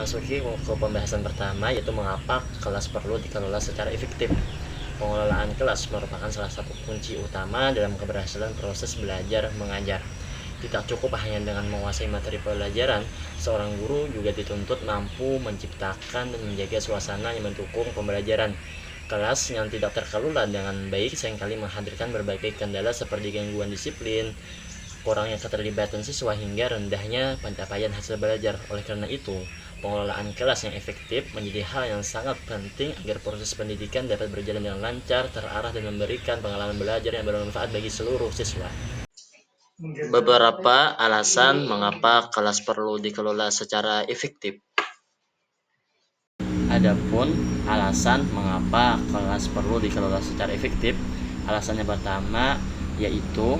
memasuki ke pembahasan pertama, yaitu mengapa kelas perlu dikelola secara efektif. Pengelolaan kelas merupakan salah satu kunci utama dalam keberhasilan proses belajar mengajar. Tidak cukup hanya dengan menguasai materi pelajaran, seorang guru juga dituntut mampu menciptakan dan menjaga suasana yang mendukung pembelajaran. Kelas yang tidak terkelola dengan baik seringkali menghadirkan berbagai kendala seperti gangguan disiplin, kurangnya keterlibatan siswa, hingga rendahnya pencapaian hasil belajar. Oleh karena itu, pengelolaan kelas yang efektif menjadi hal yang sangat penting agar proses pendidikan dapat berjalan dengan lancar, terarah, dan memberikan pengalaman belajar yang bermanfaat bagi seluruh siswa. Beberapa alasan mengapa kelas perlu dikelola secara efektif. Adapun alasan mengapa kelas perlu dikelola secara efektif, alasannya pertama yaitu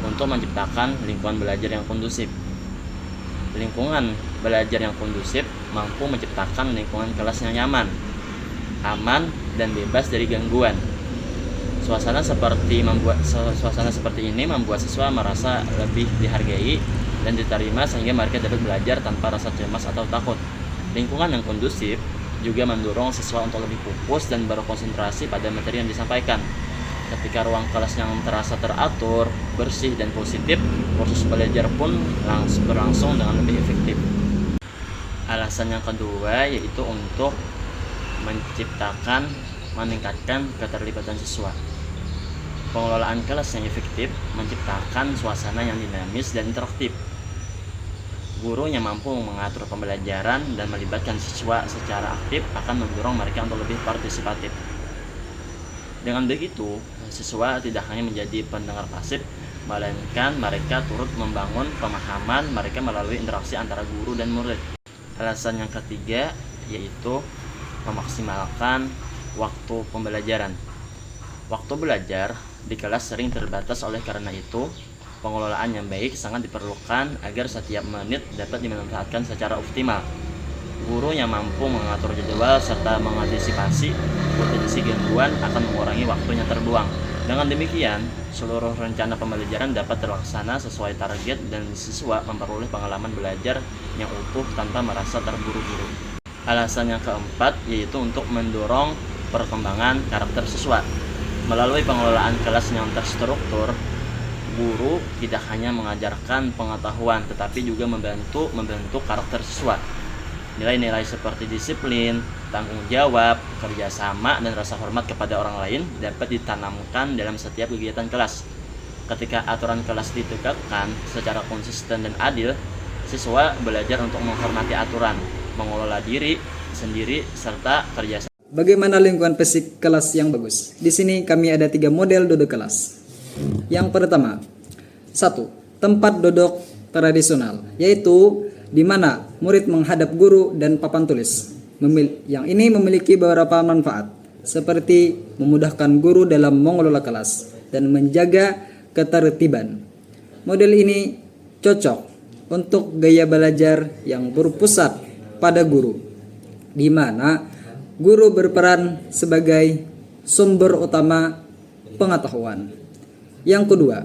untuk menciptakan lingkungan belajar yang kondusif. Lingkungan belajar yang kondusif mampu menciptakan lingkungan kelas yang nyaman, aman, dan bebas dari gangguan. Suasana seperti ini membuat siswa merasa lebih dihargai dan diterima sehingga mereka dapat belajar tanpa rasa cemas atau takut. Lingkungan yang kondusif juga mendorong siswa untuk lebih fokus dan berkonsentrasi pada materi yang disampaikan. Ketika ruang kelas yang terasa teratur, bersih, dan positif, proses belajar pun berlangsung dengan lebih efektif. Alasan yang kedua yaitu untuk meningkatkan keterlibatan siswa. Pengelolaan kelas yang efektif menciptakan suasana yang dinamis dan interaktif. Guru yang mampu mengatur pembelajaran dan melibatkan siswa secara aktif akan mendorong mereka untuk lebih partisipatif. Dengan begitu, siswa tidak hanya menjadi pendengar pasif, melainkan mereka turut membangun pemahaman mereka melalui interaksi antara guru dan murid. Alasan yang ketiga yaitu memaksimalkan waktu pembelajaran. Waktu belajar di kelas sering terbatas, oleh karena itu pengelolaan yang baik sangat diperlukan agar setiap menit dapat dimanfaatkan secara optimal. Guru yang mampu mengatur jadwal serta mengantisipasi potensi gangguan akan mengurangi waktu yang terbuang. Dengan demikian, seluruh rencana pembelajaran dapat terlaksana sesuai target dan siswa memperoleh pengalaman belajar yang utuh tanpa merasa terburu-buru. Alasan yang keempat yaitu untuk mendorong perkembangan karakter siswa. Melalui pengelolaan kelas yang terstruktur, guru tidak hanya mengajarkan pengetahuan tetapi juga membentuk karakter siswa. Nilai-nilai seperti disiplin, tanggung jawab, kerjasama, dan rasa hormat kepada orang lain dapat ditanamkan dalam setiap kegiatan kelas. Ketika aturan kelas ditegakkan secara konsisten dan adil, siswa belajar untuk menghormati aturan, mengelola diri sendiri, serta kerjasama. Bagaimana lingkungan fisik kelas yang bagus? Di sini kami ada 3 model duduk kelas. Yang pertama, 1. Tempat duduk tradisional, yaitu di mana murid menghadap guru dan papan tulis. Yang ini memiliki beberapa manfaat, seperti memudahkan guru dalam mengelola kelas dan menjaga ketertiban. Model ini cocok untuk gaya belajar yang berpusat pada guru, di mana guru berperan sebagai sumber utama pengetahuan. Yang kedua,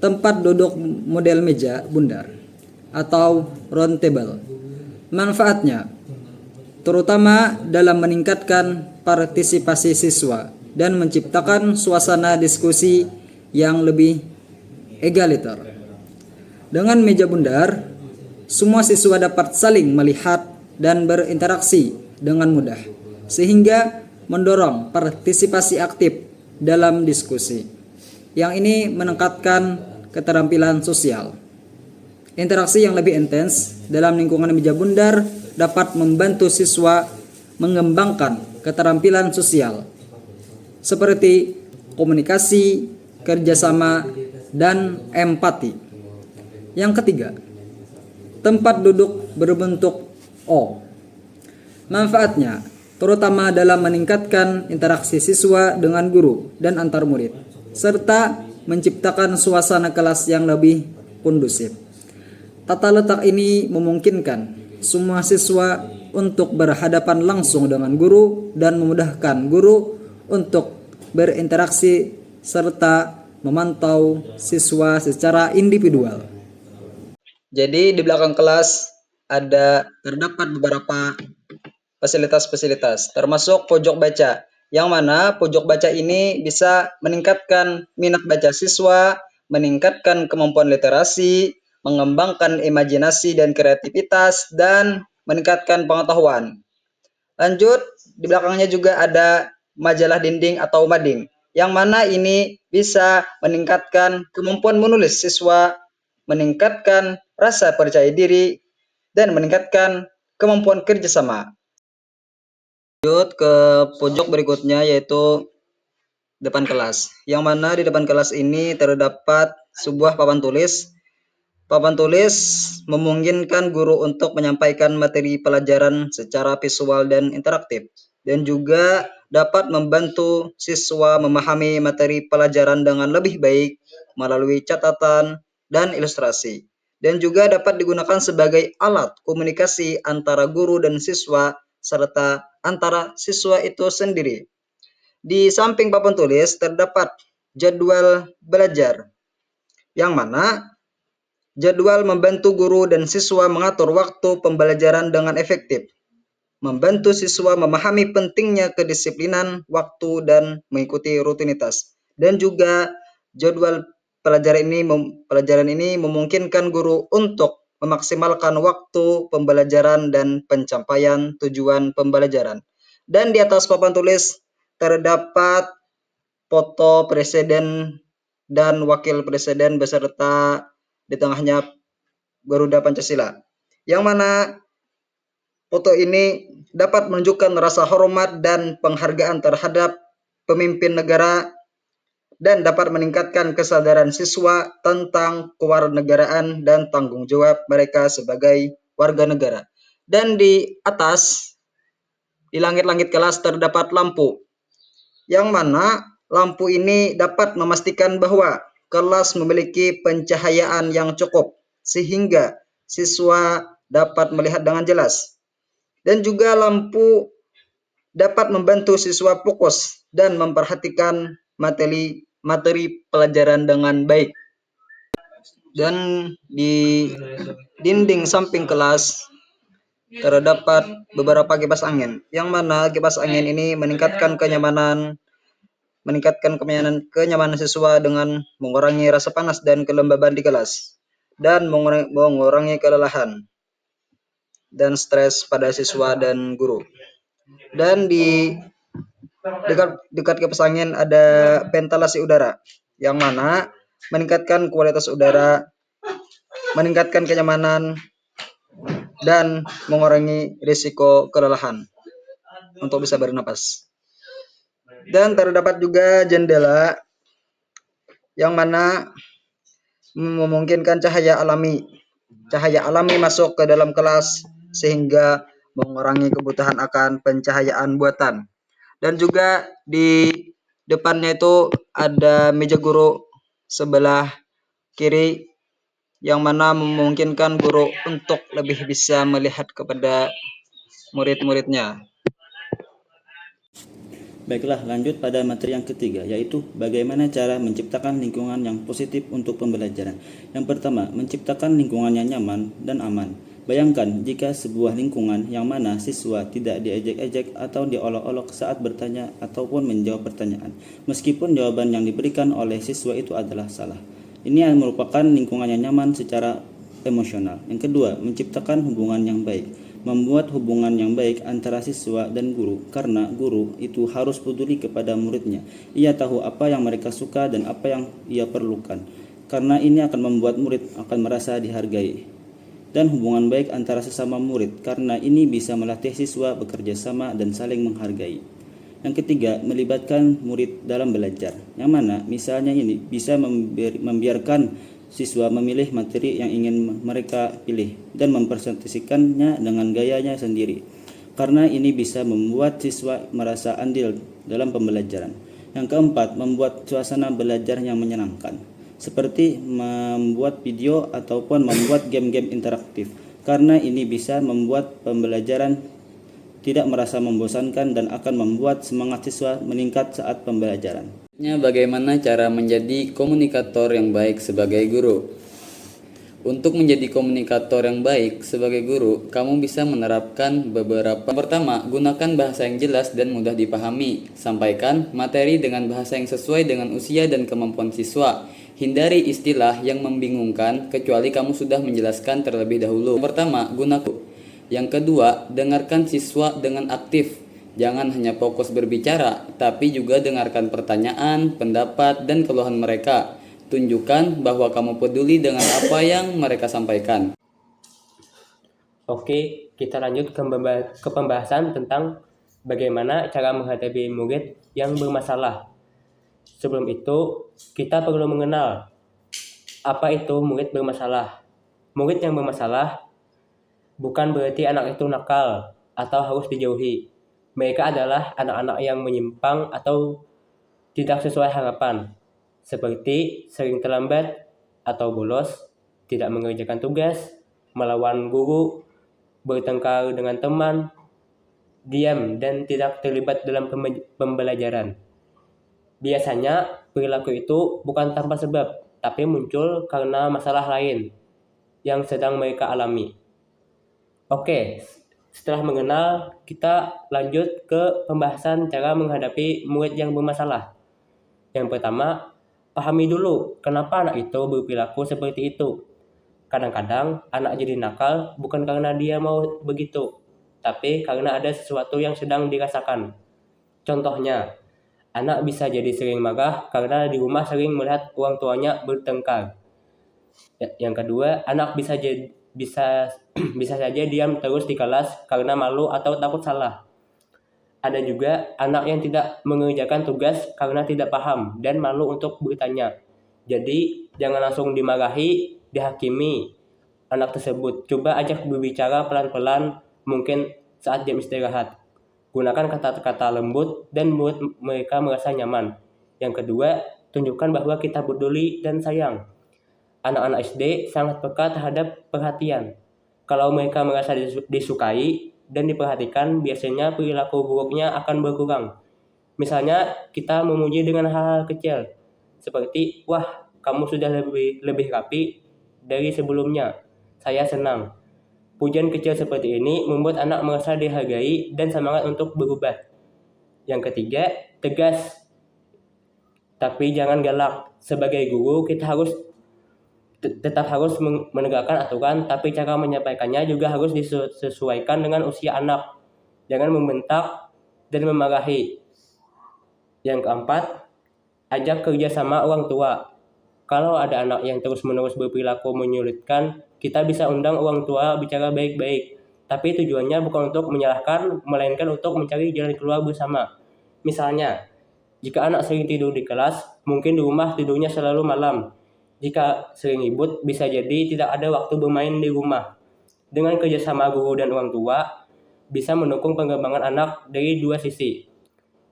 tempat duduk model meja bundar atau round table. Manfaatnya terutama dalam meningkatkan partisipasi siswa dan menciptakan suasana diskusi yang lebih egaliter. Dengan meja bundar, semua siswa dapat saling melihat dan berinteraksi dengan mudah, sehingga mendorong partisipasi aktif dalam diskusi. Yang ini meningkatkan keterampilan sosial. Interaksi yang lebih intens dalam lingkungan meja bundar dapat membantu siswa mengembangkan keterampilan sosial seperti komunikasi, kerjasama, dan empati. Yang ketiga, tempat duduk berbentuk O. Manfaatnya terutama dalam meningkatkan interaksi siswa dengan guru dan antar murid, serta menciptakan suasana kelas yang lebih kondusif. Tata letak ini memungkinkan semua siswa untuk berhadapan langsung dengan guru dan memudahkan guru untuk berinteraksi serta memantau siswa secara individual. Jadi di belakang kelas terdapat beberapa fasilitas-fasilitas, termasuk pojok baca, yang mana pojok baca ini bisa meningkatkan minat baca siswa, meningkatkan kemampuan literasi, mengembangkan imajinasi dan kreativitas, dan meningkatkan pengetahuan. Lanjut, di belakangnya juga ada majalah dinding atau mading, yang mana ini bisa meningkatkan kemampuan menulis siswa, meningkatkan rasa percaya diri, dan meningkatkan kemampuan kerjasama. Lanjut ke pojok berikutnya yaitu depan kelas, yang mana di depan kelas ini terdapat sebuah papan tulis. Papan tulis memungkinkan guru untuk menyampaikan materi pelajaran secara visual dan interaktif, dan juga dapat membantu siswa memahami materi pelajaran dengan lebih baik melalui catatan dan ilustrasi, dan juga dapat digunakan sebagai alat komunikasi antara guru dan siswa serta antara siswa itu sendiri. Di samping papan tulis terdapat jadwal belajar, yang mana jadwal membantu guru dan siswa mengatur waktu pembelajaran dengan efektif, membantu siswa memahami pentingnya kedisiplinan waktu dan mengikuti rutinitas. Dan juga jadwal pelajaran ini memungkinkan guru untuk memaksimalkan waktu pembelajaran dan pencapaian tujuan pembelajaran. Dan di atas papan tulis terdapat foto presiden dan wakil presiden beserta di tengahnya Garuda Pancasila, yang mana foto ini dapat menunjukkan rasa hormat dan penghargaan terhadap pemimpin negara dan dapat meningkatkan kesadaran siswa tentang kewarganegaraan dan tanggung jawab mereka sebagai warga negara. Dan di atas, di langit-langit kelas terdapat lampu, yang mana lampu ini dapat memastikan bahwa kelas memiliki pencahayaan yang cukup sehingga siswa dapat melihat dengan jelas. Dan juga lampu dapat membantu siswa fokus dan memperhatikan materi pelajaran dengan baik. Dan di dinding samping kelas terdapat beberapa kipas angin, yang mana kipas angin ini meningkatkan kenyamanan siswa dengan mengurangi rasa panas dan kelembaban di kelas, dan mengurangi kelelahan dan stres pada siswa dan guru. Dan di dekat kipas angin ada ventilasi udara, yang mana meningkatkan kualitas udara, meningkatkan kenyamanan, dan mengurangi risiko kelelahan untuk bisa bernapas. Dan terdapat juga jendela, yang mana memungkinkan cahaya alami masuk ke dalam kelas sehingga mengurangi kebutuhan akan pencahayaan buatan. Dan juga di depannya itu ada meja guru sebelah kiri, yang mana memungkinkan guru untuk lebih bisa melihat kepada murid-muridnya. Baiklah, lanjut pada materi yang ketiga, yaitu bagaimana cara menciptakan lingkungan yang positif untuk pembelajaran. Yang pertama, menciptakan lingkungan yang nyaman dan aman. Bayangkan jika sebuah lingkungan yang mana siswa tidak diejek-ejek atau diolok-olok saat bertanya ataupun menjawab pertanyaan, meskipun jawaban yang diberikan oleh siswa itu adalah salah. Ini merupakan lingkungan yang nyaman secara emosional. Yang kedua, menciptakan hubungan yang baik. Membuat hubungan yang baik antara siswa dan guru, karena guru itu harus peduli kepada muridnya. Ia tahu apa yang mereka suka dan apa yang ia perlukan, karena ini akan membuat murid akan merasa dihargai. Dan hubungan baik antara sesama murid, karena ini bisa melatih siswa bekerja sama dan saling menghargai. Yang ketiga, melibatkan murid dalam belajar, yang mana misalnya ini bisa membiarkan siswa memilih materi yang ingin mereka pilih dan mempresentasikannya dengan gayanya sendiri, karena ini bisa membuat siswa merasa andil dalam pembelajaran. Yang keempat, membuat suasana belajar yang menyenangkan, seperti membuat video ataupun membuat game-game interaktif, karena ini bisa membuat pembelajaran tidak merasa membosankan dan akan membuat semangat siswa meningkat saat pembelajaran. Bagaimana cara menjadi komunikator yang baik sebagai guru? Untuk menjadi komunikator yang baik sebagai guru, kamu bisa menerapkan beberapa. Pertama, gunakan bahasa yang jelas dan mudah dipahami. Sampaikan materi dengan bahasa yang sesuai dengan usia dan kemampuan siswa. Hindari istilah yang membingungkan kecuali kamu sudah menjelaskan terlebih dahulu. Pertama, gunakan. Yang kedua, dengarkan siswa dengan aktif. Jangan hanya fokus berbicara, tapi juga dengarkan pertanyaan, pendapat, dan keluhan mereka. Tunjukkan bahwa kamu peduli dengan apa yang mereka sampaikan. Oke, kita lanjut ke pembahasan tentang bagaimana cara menghadapi murid yang bermasalah. Sebelum itu, kita perlu mengenal apa itu murid bermasalah. Murid yang bermasalah bukan berarti anak itu nakal atau harus dijauhi. Mereka adalah anak-anak yang menyimpang atau tidak sesuai harapan, seperti sering terlambat atau bolos, tidak mengerjakan tugas, melawan guru, bertengkar dengan teman, diam dan tidak terlibat dalam pembelajaran. Biasanya perilaku itu bukan tanpa sebab, tapi muncul karena masalah lain yang sedang mereka alami. Oke, setelah mengenal, kita lanjut ke pembahasan cara menghadapi murid yang bermasalah. Yang pertama, pahami dulu kenapa anak itu berperilaku seperti itu. Kadang-kadang anak jadi nakal bukan karena dia mau begitu, tapi karena ada sesuatu yang sedang dirasakan. Contohnya, anak bisa jadi sering marah karena di rumah sering melihat orang tuanya bertengkar. Yang kedua, anak bisa bisa saja diam terus di kelas karena malu atau takut salah. Ada juga anak yang tidak mengerjakan tugas karena tidak paham dan malu untuk bertanya. Jadi, jangan langsung dimarahi, dihakimi anak tersebut. Coba ajak berbicara pelan-pelan, mungkin saat jam istirahat. Gunakan kata-kata lembut dan buat mereka merasa nyaman. Yang kedua, tunjukkan bahwa kita peduli dan sayang. Anak-anak SD sangat peka terhadap perhatian. Kalau mereka merasa disukai dan diperhatikan, biasanya perilaku buruknya akan berkurang. Misalnya, kita memuji dengan hal-hal kecil, seperti, wah, kamu sudah lebih rapi dari sebelumnya. Saya senang. Pujian kecil seperti ini membuat anak merasa dihargai dan semangat untuk berubah. Yang ketiga, tegas. Tapi jangan galak. Sebagai guru, kita tetap harus menegakkan aturan, tapi cara menyampaikannya juga harus disesuaikan dengan usia anak. Jangan membentak dan memarahi. Yang keempat, ajak kerjasama orang tua. Kalau ada anak yang terus-menerus berperilaku menyulitkan, kita bisa undang orang tua bicara baik-baik. Tapi tujuannya bukan untuk menyalahkan, melainkan untuk mencari jalan keluar bersama. Misalnya, jika anak sering tidur di kelas, mungkin di rumah tidurnya selalu malam. Jika sering ribut, bisa jadi tidak ada waktu bermain di rumah. Dengan kerjasama guru dan orang tua, bisa mendukung pengembangan anak dari dua sisi.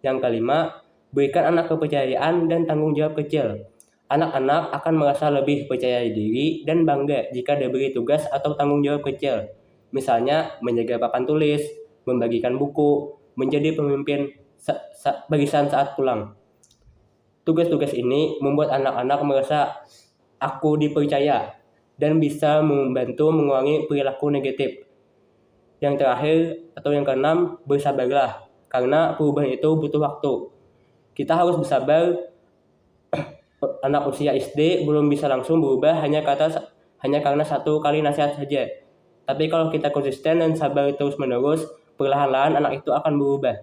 Yang kelima, berikan anak kepercayaan dan tanggung jawab kecil. Anak-anak akan merasa lebih percaya diri dan bangga jika diberi tugas atau tanggung jawab kecil. Misalnya, menjaga papan tulis, membagikan buku, menjadi pemimpin barisan saat pulang. Tugas-tugas ini membuat anak-anak merasa aku dipercaya dan bisa membantu mengurangi perilaku negatif. Yang terakhir atau yang keenam, bersabarlah karena perubahan itu butuh waktu. Kita harus bersabar. Anak usia SD belum bisa langsung berubah hanya karena satu kali nasihat saja. Tapi kalau kita konsisten dan sabar terus-menerus, perlahan-lahan anak itu akan berubah.